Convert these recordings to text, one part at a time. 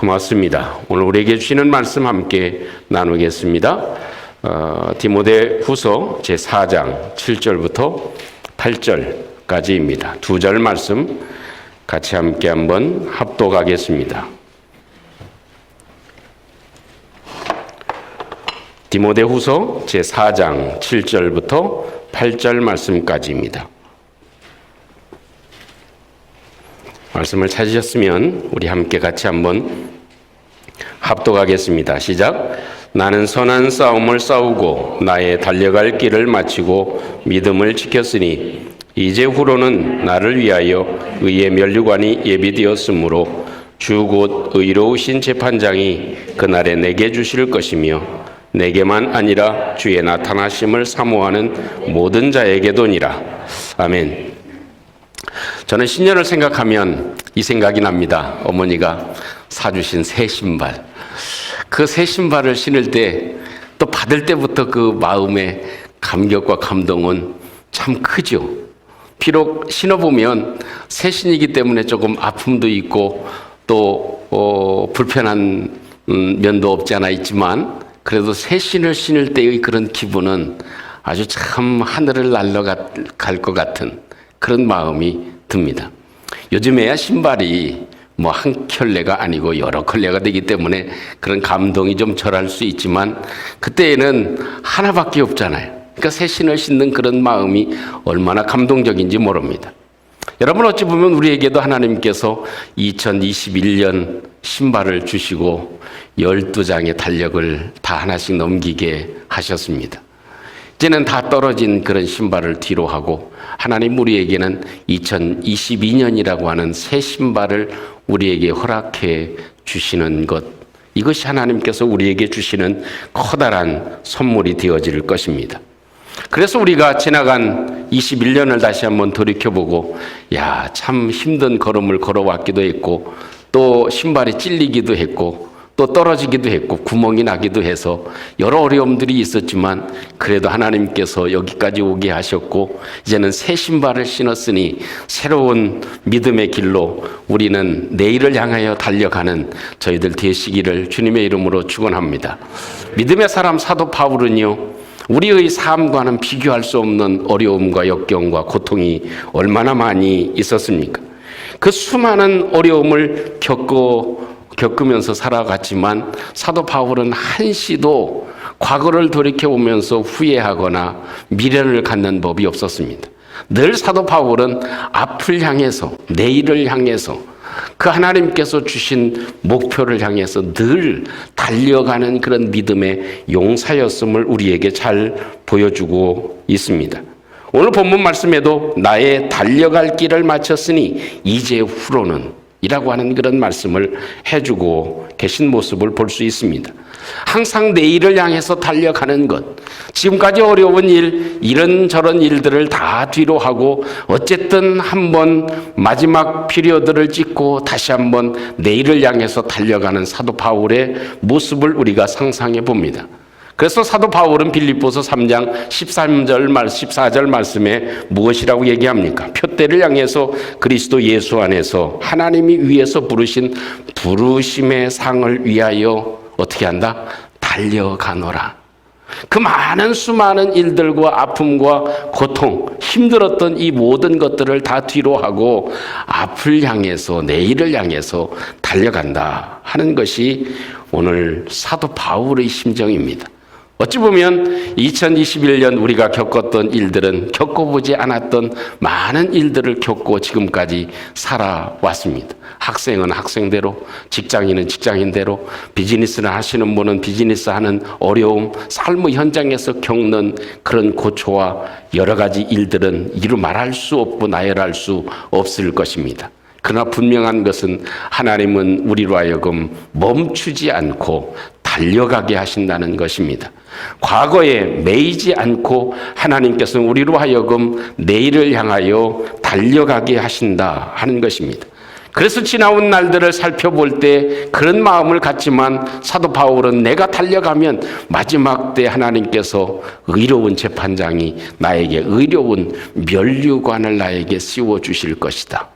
고맙습니다. 오늘 우리에게 주시는 말씀 함께 나누겠습니다. 디모데 후서 제4장 7절부터 8절까지입니다. 두 절 말씀 같이 함께 한번 합독하겠습니다. 디모데 후서 제4장 7절부터 8절 말씀까지입니다. 말씀을 찾으셨으면 우리 함께 같이 한번 합독하겠습니다. 시작. 나는 선한 싸움을 싸우고 나의 달려갈 길을 마치고 믿음을 지켰으니 이제 후로는 나를 위하여 의의 면류관이 예비되었으므로 주 곧 의로우신 재판장이 그날에 내게 주실 것이며 내게만 아니라 주의 나타나심을 사모하는 모든 자에게도니라. 아멘. 저는 신년을 생각하면 이 생각이 납니다. 어머니가 사주신 새 신발. 그 새 신발을 신을 때 또 받을 때부터 그 마음의 감격과 감동은 참 크죠. 비록 신어보면 새 신이기 때문에 조금 아픔도 있고 또 불편한 면도 없지 않아 있지만 그래도 새 신을 신을 때의 그런 기분은 아주 참 하늘을 날아갈 것 같은 그런 마음이 듭니다. 요즘에야 신발이 뭐 한 켤레가 아니고 여러 켤레가 되기 때문에 그런 감동이 좀 덜할 수 있지만 그때에는 하나밖에 없잖아요. 그러니까 새 신을 신는 그런 마음이 얼마나 감동적인지 모릅니다. 여러분 어찌 보면 우리에게도 하나님께서 2021년 신발을 주시고 12장의 달력을 다 하나씩 넘기게 하셨습니다. 이제는 다 떨어진 그런 신발을 뒤로 하고 하나님 우리에게는 2022년이라고 하는 새 신발을 우리에게 허락해 주시는 것, 이것이 하나님께서 우리에게 주시는 커다란 선물이 되어질 것입니다. 그래서 우리가 지나간 21년을 다시 한번 돌이켜보고 참 힘든 걸음을 걸어왔기도 했고 또 신발이 찔리기도 했고 또 떨어지기도 했고 구멍이 나기도 해서 여러 어려움들이 있었지만 그래도 하나님께서 여기까지 오게 하셨고 이제는 새 신발을 신었으니 새로운 믿음의 길로 우리는 내일을 향하여 달려가는 저희들 되시기를 주님의 이름으로 축원합니다. 믿음의 사람 사도 바울은요, 우리의 삶과는 비교할 수 없는 어려움과 역경과 고통이 얼마나 많이 있었습니까? 그 수많은 어려움을 겪으면서 살아갔지만 사도 바울은 한시도 과거를 돌이켜보면서 후회하거나 미련을 갖는 법이 없었습니다. 늘 사도 바울은 앞을 향해서, 내일을 향해서, 그 하나님께서 주신 목표를 향해서 늘 달려가는 그런 믿음의 용사였음을 우리에게 잘 보여주고 있습니다. 오늘 본문 말씀에도 나의 달려갈 길을 마쳤으니 이제 후로는 이라고 하는 그런 말씀을 해주고 계신 모습을 볼 수 있습니다. 항상 내일을 향해서 달려가는 것, 지금까지 어려운 일, 이런저런 일들을 다 뒤로 하고 어쨌든 한번 마지막 피리어드를 찍고 다시 한번 내일을 향해서 달려가는 사도 바울의 모습을 우리가 상상해 봅니다. 그래서 사도 바울은 빌립보서 3장 14절 말씀에 무엇이라고 얘기합니까? 표대를 향해서 그리스도 예수 안에서 하나님이 위에서 부르신 부르심의 상을 위하여 어떻게 한다? 달려가노라. 그 많은 수많은 일들과 아픔과 고통, 힘들었던 이 모든 것들을 다 뒤로 하고 앞을 향해서 내일을 향해서 달려간다 하는 것이 오늘 사도 바울의 심정입니다. 어찌 보면 2021년 우리가 겪었던 일들은 겪어보지 않았던 많은 일들을 겪고 지금까지 살아왔습니다. 학생은 학생대로, 직장인은 직장인대로, 비즈니스를 하시는 분은 비즈니스 하는 어려움, 삶의 현장에서 겪는 그런 고초와 여러 가지 일들은 이루 말할 수 없고 나열할 수 없을 것입니다. 그러나 분명한 것은 하나님은 우리로 하여금 멈추지 않고 달려가게 하신다는 것입니다. 과거에 매이지 않고 하나님께서는 우리로 하여금 내일을 향하여 달려가게 하신다 하는 것입니다. 그래서 지나온 날들을 살펴볼 때 그런 마음을 갖지만 사도 바울은 내가 달려가면 마지막 때 하나님께서 의로운 재판장이 나에게 의로운 면류관을 나에게 씌워주실 것이다.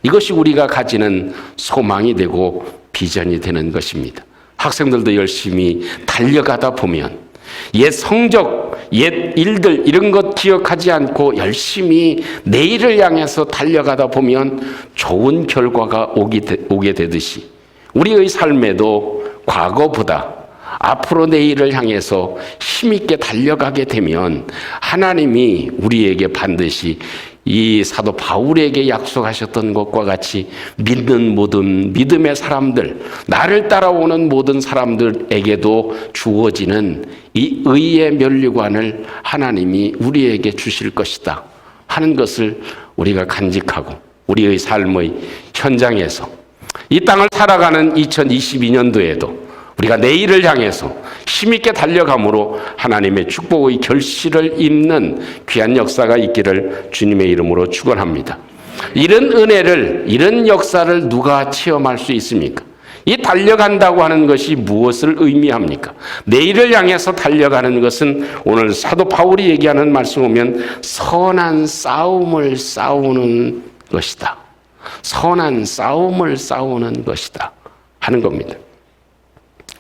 이것이 우리가 가지는 소망이 되고 비전이 되는 것입니다. 학생들도 열심히 달려가다 보면 옛 성적, 옛 일들 이런 것 기억하지 않고 열심히 내일을 향해서 달려가다 보면 좋은 결과가 오게 되듯이 우리의 삶에도 과거보다 앞으로 내일을 향해서 힘있게 달려가게 되면 하나님이 우리에게 반드시 이 사도 바울에게 약속하셨던 것과 같이 믿는 모든 믿음의 사람들, 나를 따라오는 모든 사람들에게도 주어지는 이 의의 면류관을 하나님이 우리에게 주실 것이다 하는 것을 우리가 간직하고 우리의 삶의 현장에서 이 땅을 살아가는 2022년도에도 우리가 내일을 향해서 힘있게 달려감으로 하나님의 축복의 결실을 잇는 귀한 역사가 있기를 주님의 이름으로 축원합니다. 이런 은혜를, 이런 역사를 누가 체험할 수 있습니까? 이 달려간다고 하는 것이 무엇을 의미합니까? 내일을 향해서 달려가는 것은 오늘 사도 바울이 얘기하는 말씀 보면 선한 싸움을 싸우는 것이다. 선한 싸움을 싸우는 것이다 하는 겁니다.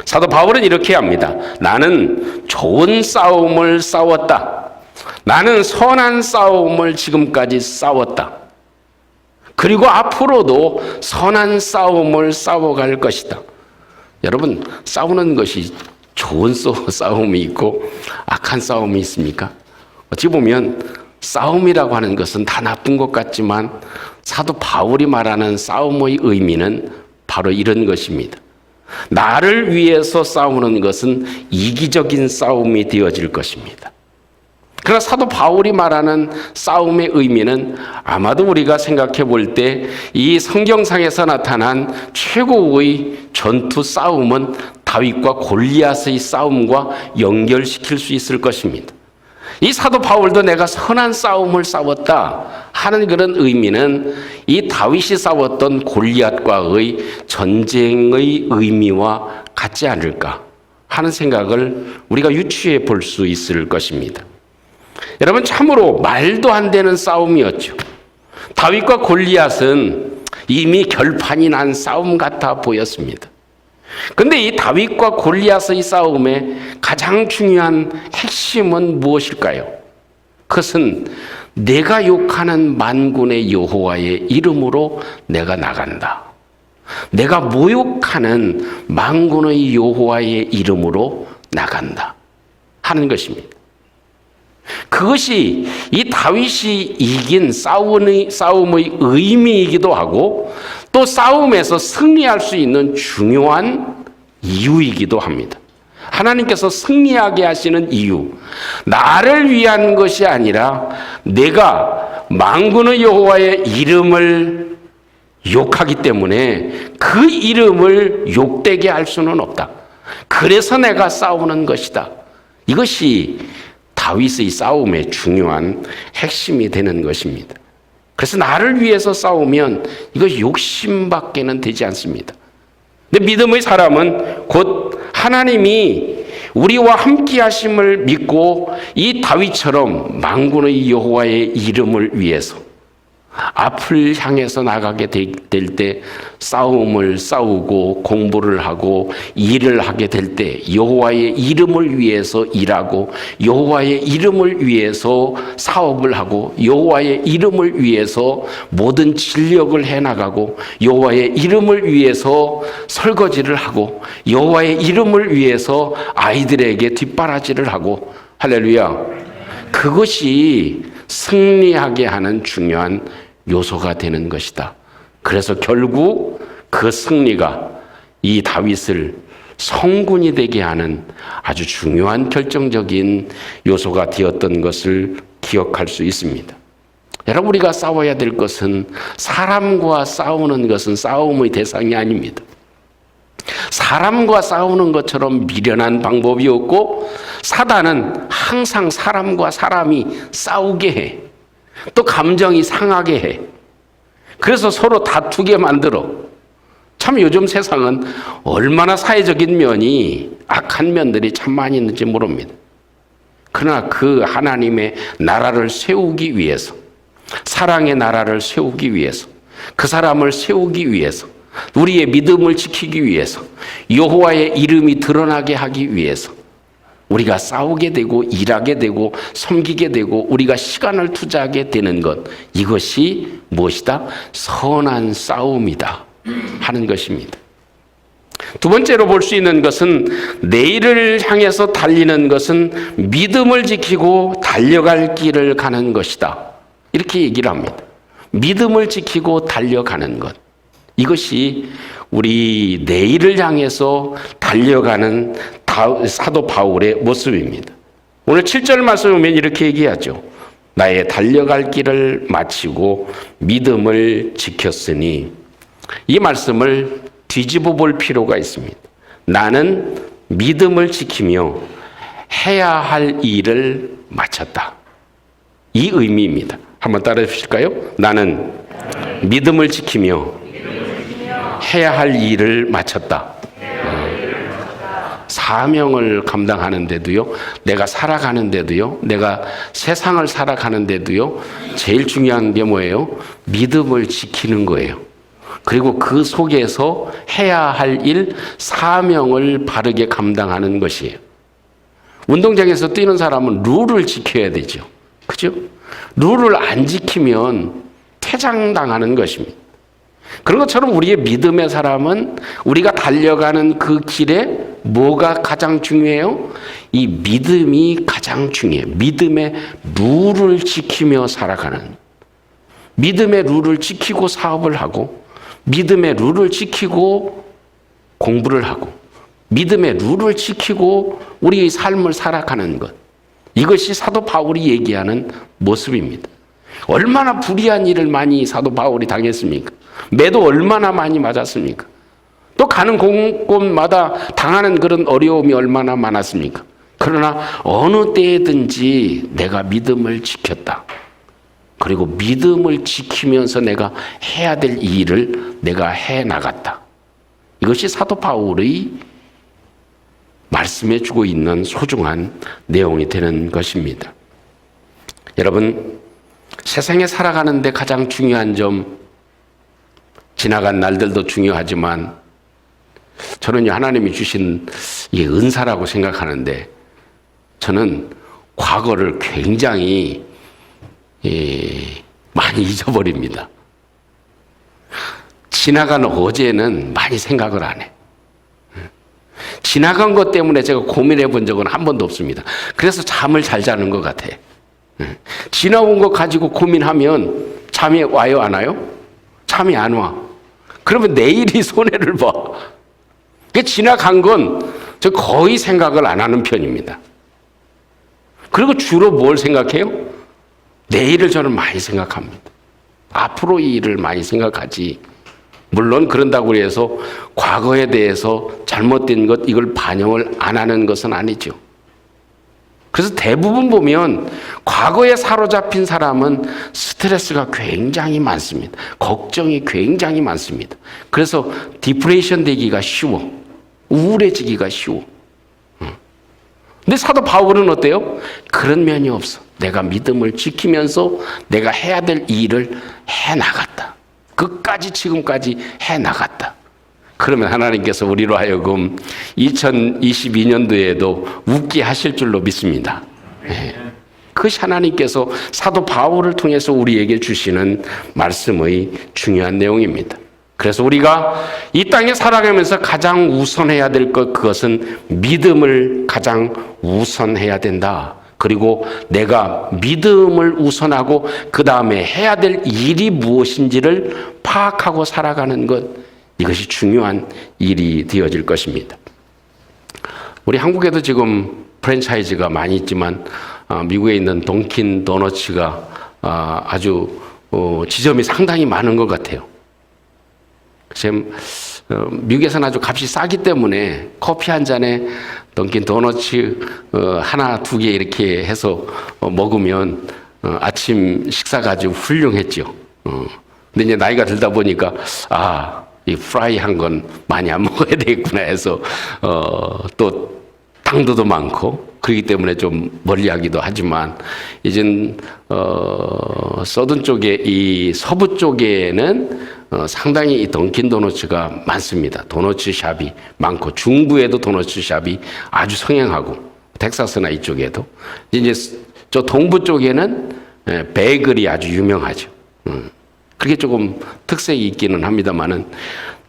사도 바울은 이렇게 합니다. 나는 좋은 싸움을 싸웠다. 나는 선한 싸움을 지금까지 싸웠다. 그리고 앞으로도 선한 싸움을 싸워갈 것이다. 여러분, 싸우는 것이 좋은 싸움이 있고 악한 싸움이 있습니까? 어찌 보면 싸움이라고 하는 것은 다 나쁜 것 같지만 사도 바울이 말하는 싸움의 의미는 바로 이런 것입니다. 나를 위해서 싸우는 것은 이기적인 싸움이 되어질 것입니다. 그러나 사도 바울이 말하는 싸움의 의미는 아마도 우리가 생각해 볼 때 이 성경상에서 나타난 최고의 전투 싸움은 다윗과 골리앗의 싸움과 연결시킬 수 있을 것입니다. 이 사도 바울도 내가 선한 싸움을 싸웠다 하는 그런 의미는 이 다윗이 싸웠던 골리앗과의 전쟁의 의미와 같지 않을까 하는 생각을 우리가 유추해 볼 수 있을 것입니다. 여러분, 참으로 말도 안 되는 싸움이었죠. 다윗과 골리앗은 이미 결판이 난 싸움 같아 보였습니다. 그런데 이 다윗과 골리앗의 싸움의 가장 중요한 핵심은 무엇일까요? 그것은 내가 욕하는 만군의 여호와의 이름으로 내가 나간다. 내가 모욕하는 만군의 여호와의 이름으로 나간다 하는 것입니다. 그것이 이 다윗이 이긴 싸움의 의미이기도 하고 또 싸움에서 승리할 수 있는 중요한 이유이기도 합니다. 하나님께서 승리하게 하시는 이유, 나를 위한 것이 아니라 내가 만군의 여호와의 이름을 욕하기 때문에 그 이름을 욕되게 할 수는 없다. 그래서 내가 싸우는 것이다. 이것이 다윗의 싸움의 중요한 핵심이 되는 것입니다. 그래서 나를 위해서 싸우면 이거 욕심밖에는 되지 않습니다. 근데 믿음의 사람은 곧 하나님이 우리와 함께 하심을 믿고 이 다윗처럼 만군의 여호와의 이름을 위해서 앞을 향해서 나가게 될 때 싸움을 싸우고 공부를 하고 일을 하게 될 때 여호와의 이름을 위해서 일하고 여호와의 이름을 위해서 사업을 하고 여호와의 이름을 위해서 모든 진력을 해나가고 여호와의 이름을 위해서 설거지를 하고 여호와의 이름을 위해서 아이들에게 뒷바라지를 하고 할렐루야. 그것이 승리하게 하는 중요한 요소가 되는 것이다. 그래서 결국 그 승리가 이 다윗을 성군이 되게 하는 아주 중요한 결정적인 요소가 되었던 것을 기억할 수 있습니다. 여러분, 우리가 싸워야 될 것은 사람과 싸우는 것은 싸움의 대상이 아닙니다. 사람과 싸우는 것처럼 미련한 방법이 없고 사단은 항상 사람과 사람이 싸우게 해. 또 감정이 상하게 해. 그래서 서로 다투게 만들어. 참 요즘 세상은 얼마나 사회적인 면이 악한 면들이 참 많이 있는지 모릅니다. 그러나 그 하나님의 나라를 세우기 위해서, 사랑의 나라를 세우기 위해서, 그 사람을 세우기 위해서, 우리의 믿음을 지키기 위해서, 여호와의 이름이 드러나게 하기 위해서 우리가 싸우게 되고 일하게 되고 섬기게 되고 우리가 시간을 투자하게 되는 것, 이것이 무엇이다? 선한 싸움이다 하는 것입니다. 두 번째로 볼 수 있는 것은, 내일을 향해서 달리는 것은 믿음을 지키고 달려갈 길을 가는 것이다, 이렇게 얘기를 합니다. 믿음을 지키고 달려가는 것, 이것이 우리 내일을 향해서 달려가는 사도 바울의 모습입니다. 오늘 7절 말씀 보면 이렇게 얘기하죠. 나의 달려갈 길을 마치고 믿음을 지켰으니, 이 말씀을 뒤집어 볼 필요가 있습니다. 나는 믿음을 지키며 해야 할 일을 마쳤다, 이 의미입니다. 한번 따라해 주실까요? 나는 믿음을 지키며 해야 할 일을 마쳤다. 사명을 감당하는데도요, 내가 살아가는데도요, 내가 세상을 살아가는데도요, 제일 중요한 게 뭐예요? 믿음을 지키는 거예요. 그리고 그 속에서 해야 할 일, 사명을 바르게 감당하는 것이에요. 운동장에서 뛰는 사람은 룰을 지켜야 되죠. 그죠? 룰을 안 지키면 퇴장당하는 것입니다. 그런 것처럼 우리의 믿음의 사람은 우리가 달려가는 그 길에 뭐가 가장 중요해요? 이 믿음이 가장 중요해요. 믿음의 룰을 지키며 살아가는, 믿음의 룰을 지키고 사업을 하고, 믿음의 룰을 지키고 공부를 하고, 믿음의 룰을 지키고 우리의 삶을 살아가는 것, 이것이 사도 바울이 얘기하는 모습입니다. 얼마나 불의한 일을 많이 사도 바울이 당했습니까? 매도 얼마나 많이 맞았습니까? 또 가는 곳마다 당하는 그런 어려움이 얼마나 많았습니까? 그러나 어느 때든지 내가 믿음을 지켰다. 그리고 믿음을 지키면서 내가 해야 될 일을 내가 해 나갔다. 이것이 사도 바울의 말씀해 주고 있는 소중한 내용이 되는 것입니다. 여러분, 세상에 살아가는데 가장 중요한 점, 지나간 날들도 중요하지만 저는 하나님이 주신 이 은사라고 생각하는데, 저는 과거를 굉장히 많이 잊어버립니다. 지나간 어제는 많이 생각을 안 해. 지나간 것 때문에 제가 고민해 본 적은 한 번도 없습니다. 그래서 잠을 잘 자는 것 같아. 지나온 거 가지고 고민하면 잠이 와요, 안 와요? 잠이 안 와. 그러면 내일이 손해를 봐. 지나간 건 저 거의 생각을 안 하는 편입니다. 그리고 주로 뭘 생각해요? 내일을 저는 많이 생각합니다. 앞으로의 일을 많이 생각하지. 물론 그런다고 해서 과거에 대해서 잘못된 것, 이걸 반영을 안 하는 것은 아니죠. 그래서 대부분 보면 과거에 사로잡힌 사람은 스트레스가 굉장히 많습니다. 걱정이 굉장히 많습니다. 그래서 디프레션 되기가 쉬워. 우울해지기가 쉬워. 근데 사도 바울은 어때요? 그런 면이 없어. 내가 믿음을 지키면서 내가 해야 될 일을 해나갔다. 끝까지 지금까지 해나갔다. 그러면 하나님께서 우리로 하여금 2022년도에도 웃게 하실 줄로 믿습니다. 네. 그것이 하나님께서 사도 바울을 통해서 우리에게 주시는 말씀의 중요한 내용입니다. 그래서 우리가 이 땅에 살아가면서 가장 우선해야 될 것, 그것은 믿음을 가장 우선해야 된다. 그리고 내가 믿음을 우선하고 그 다음에 해야 될 일이 무엇인지를 파악하고 살아가는 것, 이것이 중요한 일이 되어질 것입니다. 우리 한국에도 지금 프랜차이즈가 많이 있지만 미국에 있는 던킨 도너츠가 아주 지점이 상당히 많은 것 같아요. 지금 미국에서는 아주 값이 싸기 때문에 커피 한 잔에 던킨 도너츠 하나, 두 개 이렇게 해서 먹으면 아침 식사가 아주 훌륭했죠. 근데 이제 나이가 들다 보니까 이 프라이 한 건 많이 안 먹어야 되겠구나 해서 또 당도도 많고 그렇기 때문에 좀 멀리하기도 하지만 이젠 서든 쪽에 이 서부 쪽에는 상당히 이 던킨 도너츠가 많습니다. 도너츠 샵이 많고 중부에도 도너츠 샵이 아주 성행하고 텍사스나 이쪽에도 이제 저 동부 쪽에는 베이글이 아주 유명하죠. 그게 조금 특색이 있기는 합니다만은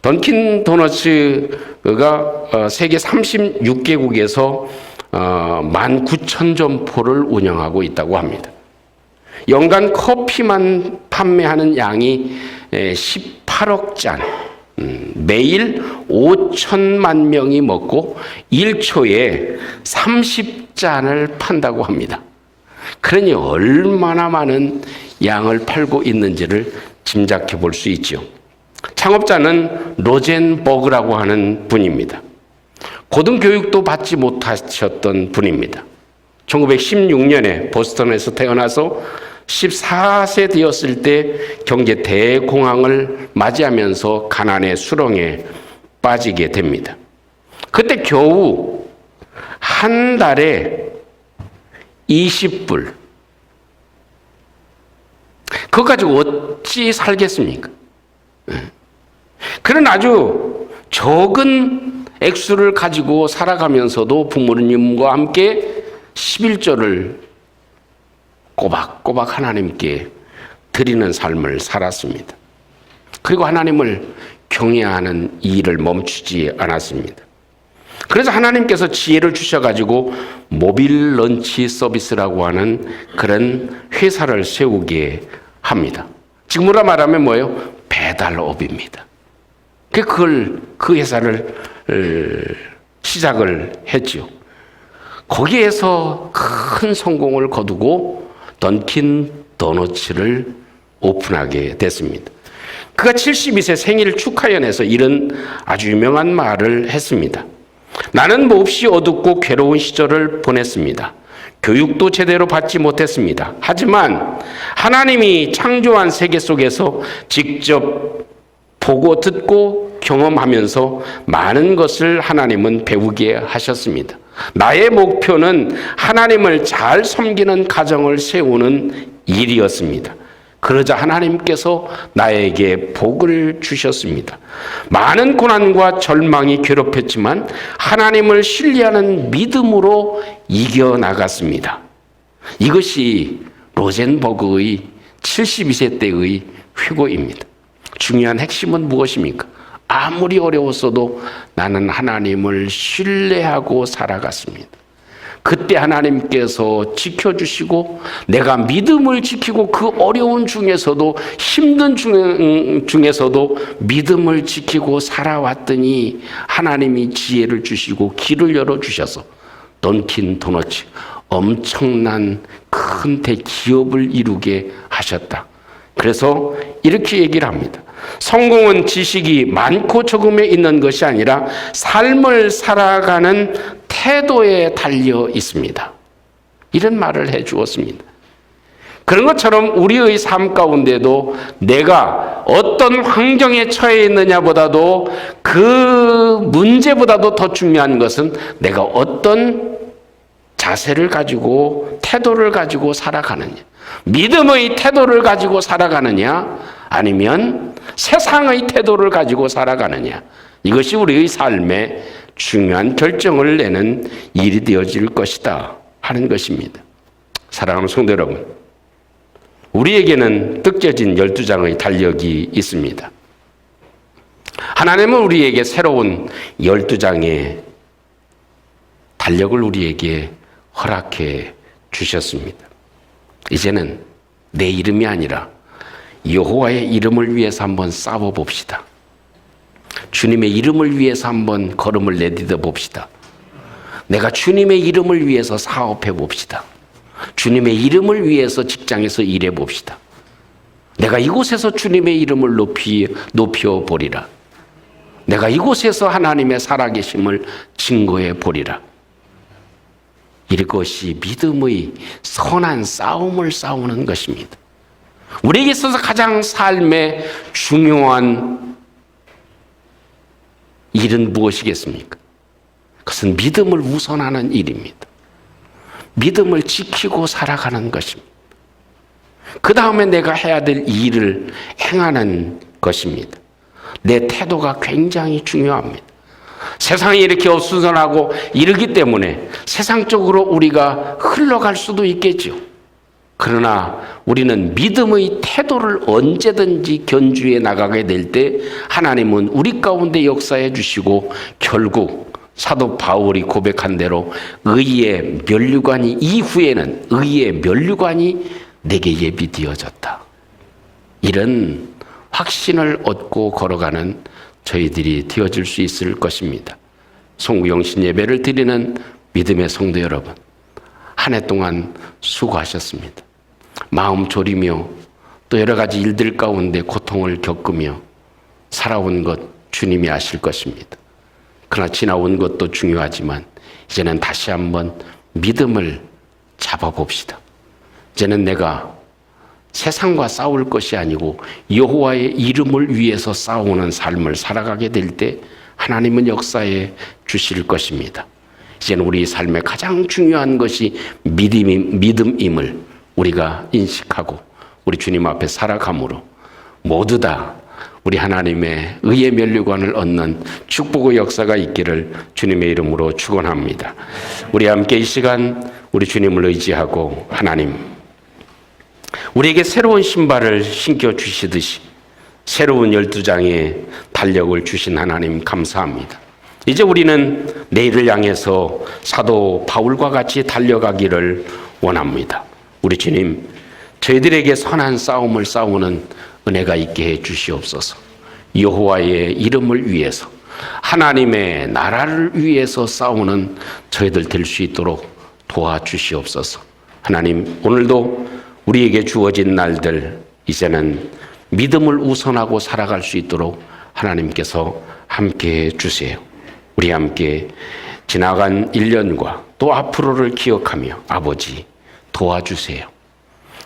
던킨 도너츠가 세계 36개국에서 19,000점포를 운영하고 있다고 합니다. 연간 커피만 판매하는 양이 18억 잔, 매일 5천만 명이 먹고 1초에 30잔을 판다고 합니다. 그러니 얼마나 많은 양을 팔고 있는지를 짐작해 볼 수 있죠. 창업자는 로젠버그라고 하는 분입니다. 고등교육도 받지 못하셨던 분입니다. 1916년에 보스턴에서 태어나서 14세 되었을 때 경제 대공황을 맞이하면서 가난의 수렁에 빠지게 됩니다. 그때 겨우 한 달에 20불. 그거 가지고 어찌 살겠습니까? 그런 아주 적은 액수를 가지고 살아가면서도 부모님과 함께 11조를 꼬박꼬박 하나님께 드리는 삶을 살았습니다. 그리고 하나님을 경외하는 일을 멈추지 않았습니다. 그래서 하나님께서 지혜를 주셔가지고 모빌 런치 서비스라고 하는 그런 회사를 세우게 합니다. 지금으로 말하면 뭐예요? 배달업입니다. 그 회사를 시작을 했죠. 거기에서 큰 성공을 거두고 던킨 도너츠를 오픈하게 됐습니다. 그가 72세 생일 축하연에서 이런 아주 유명한 말을 했습니다. 나는 몹시 어둡고 괴로운 시절을 보냈습니다. 교육도 제대로 받지 못했습니다. 하지만 하나님이 창조한 세계 속에서 직접 보고 듣고 경험하면서 많은 것을 하나님은 배우게 하셨습니다. 나의 목표는 하나님을 잘 섬기는 가정을 세우는 일이었습니다. 그러자 하나님께서 나에게 복을 주셨습니다. 많은 고난과 절망이 괴롭혔지만 하나님을 신뢰하는 믿음으로 이겨나갔습니다. 이것이 로젠버그의 72세 때의 회고입니다. 중요한 핵심은 무엇입니까? 아무리 어려웠어도 나는 하나님을 신뢰하고 살아갔습니다. 그때 하나님께서 지켜주시고 내가 믿음을 지키고 그 어려운 중에서도 힘든 중에서도 믿음을 지키고 살아왔더니 하나님이 지혜를 주시고 길을 열어주셔서 던킨 도너츠 엄청난 큰 대기업을 이루게 하셨다. 그래서 이렇게 얘기를 합니다. 성공은 지식이 많고 적음에 있는 것이 아니라 삶을 살아가는 태도에 달려 있습니다. 이런 말을 해 주었습니다. 그런 것처럼 우리의 삶 가운데도 내가 어떤 환경에 처해 있느냐보다도 그 문제보다도 더 중요한 것은 내가 어떤 자세를 가지고 태도를 가지고 살아가느냐. 믿음의 태도를 가지고 살아가느냐 아니면 세상의 태도를 가지고 살아가느냐. 이것이 우리의 삶에 중요한 결정을 내는 일이 되어질 것이다 하는 것입니다. 사랑하는 성도 여러분, 우리에게는 뜯겨진 12장의 달력이 있습니다. 하나님은 우리에게 새로운 12장의 달력을 우리에게 허락해 주셨습니다. 이제는 내 이름이 아니라 여호와의 이름을 위해서 한번 싸워 봅시다. 주님의 이름을 위해서 한번 걸음을 내딛어 봅시다. 내가 주님의 이름을 위해서 사업해 봅시다. 주님의 이름을 위해서 직장에서 일해 봅시다. 내가 이곳에서 주님의 이름을 높여 보리라. 내가 이곳에서 하나님의 살아계심을 증거해 보리라. 이것이 믿음의 선한 싸움을 싸우는 것입니다. 우리에게 있어서 가장 삶의 중요한 일은 무엇이겠습니까? 그것은 믿음을 우선하는 일입니다. 믿음을 지키고 살아가는 것입니다. 그 다음에 내가 해야 될 일을 행하는 것입니다. 내 태도가 굉장히 중요합니다. 세상이 이렇게 어수선하고 이러기 때문에 세상적으로 우리가 흘러갈 수도 있겠죠. 그러나 우리는 믿음의 태도를 언제든지 견주해 나가게 될 때 하나님은 우리 가운데 역사해 주시고 결국 사도 바울이 고백한 대로 의의 면류관이 이후에는 의의 면류관이 내게 예비되어졌다. 이런 확신을 얻고 걸어가는 저희들이 되어질 수 있을 것입니다. 송구영신 예배를 드리는 믿음의 성도 여러분, 한 해 동안 수고하셨습니다. 마음 졸이며 또 여러 가지 일들 가운데 고통을 겪으며 살아온 것 주님이 아실 것입니다. 그러나 지나온 것도 중요하지만 이제는 다시 한번 믿음을 잡아봅시다. 이제는 내가 세상과 싸울 것이 아니고 여호와의 이름을 위해서 싸우는 삶을 살아가게 될 때 하나님은 역사해 주실 것입니다. 이제는 우리 삶의 가장 중요한 것이 믿음임을 우리가 인식하고 우리 주님 앞에 살아감으로 모두 다 우리 하나님의 의의 면류관을 얻는 축복의 역사가 있기를 주님의 이름으로 축원합니다. 우리 함께 이 시간 우리 주님을 의지하고 하나님, 우리에게 새로운 신발을 신겨 주시듯이 새로운 12장의 달력을 주신 하나님 감사합니다. 이제 우리는 내일을 향해서 사도 바울과 같이 달려가기를 원합니다. 우리 주님, 저희들에게 선한 싸움을 싸우는 은혜가 있게 해 주시옵소서. 여호와의 이름을 위해서, 하나님의 나라를 위해서 싸우는 저희들 될 수 있도록 도와주시옵소서. 하나님, 오늘도 우리에게 주어진 날들 이제는 믿음을 우선하고 살아갈 수 있도록 하나님께서 함께해 주세요. 우리 함께 지나간 1년과 또 앞으로를 기억하며 아버지 도와주세요.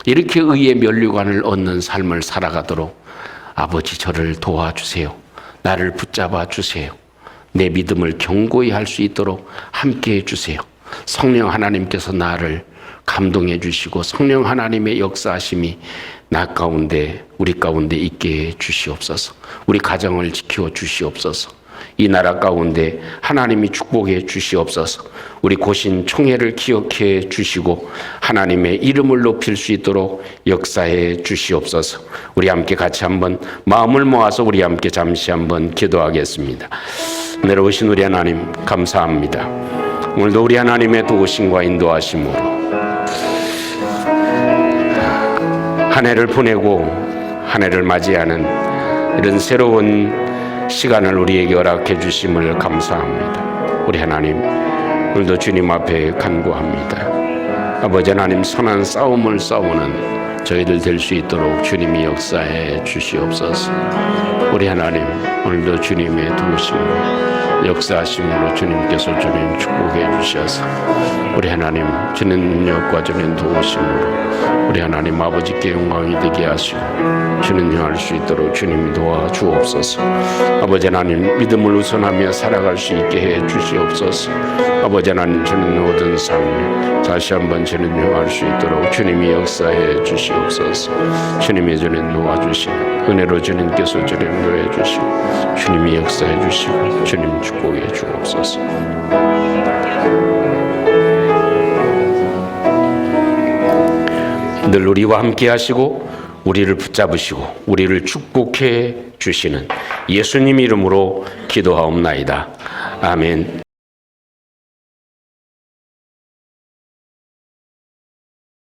이렇게 의의 면류관을 얻는 삶을 살아가도록 아버지 저를 도와주세요. 나를 붙잡아 주세요. 내 믿음을 견고히 할 수 있도록 함께해 주세요. 성령 하나님께서 나를 감동해 주시고 성령 하나님의 역사하심이 나 가운데 우리 가운데 있게 해 주시옵소서. 우리 가정을 지켜 주시옵소서. 이 나라 가운데 하나님이 축복해 주시옵소서. 우리 고신 총회를 기억해 주시고 하나님의 이름을 높일 수 있도록 역사해 주시옵소서. 우리 함께 같이 한번 마음을 모아서 우리 함께 잠시 한번 기도하겠습니다. 내려오신 우리 하나님 감사합니다. 오늘도 우리 하나님의 도우심과 인도하심으로 한 해를 보내고 한 해를 맞이하는 이런 새로운 시간을 우리에게 허락해 주심을 감사합니다. 우리 하나님, 오늘도 주님 앞에 간구합니다. 아버지 하나님, 선한 싸움을 싸우는 저희들 될 수 있도록 주님이 역사해 주시옵소서. 우리 하나님, 오늘도 주님의 도우심으로 역사하심으로 주님께서 주님 축복해 주셔서 우리 하나님 주는 능력과 주는 도우심으로 우리 하나님 아버지께 영광이 되게 하시고 주는 행할 수 있도록 주님이 도와주옵소서. 아버지 하나님, 믿음을 우선하며 살아갈 수 있게 해 주시옵소서. 아버지 하나님, 주는 모든 삶에 다시 한번 주는 행할 수 있도록 주님이 역사해 주시옵소서. 주님이 주는 도와주시는 은혜로 주님께서 주님 인도해 주시고 주님이 역사해 주시고 주님 축복해 주옵소서. 늘 우리와 함께 하시고 우리를 붙잡으시고 우리를 축복해 주시는 예수님 이름으로 기도하옵나이다. 아멘.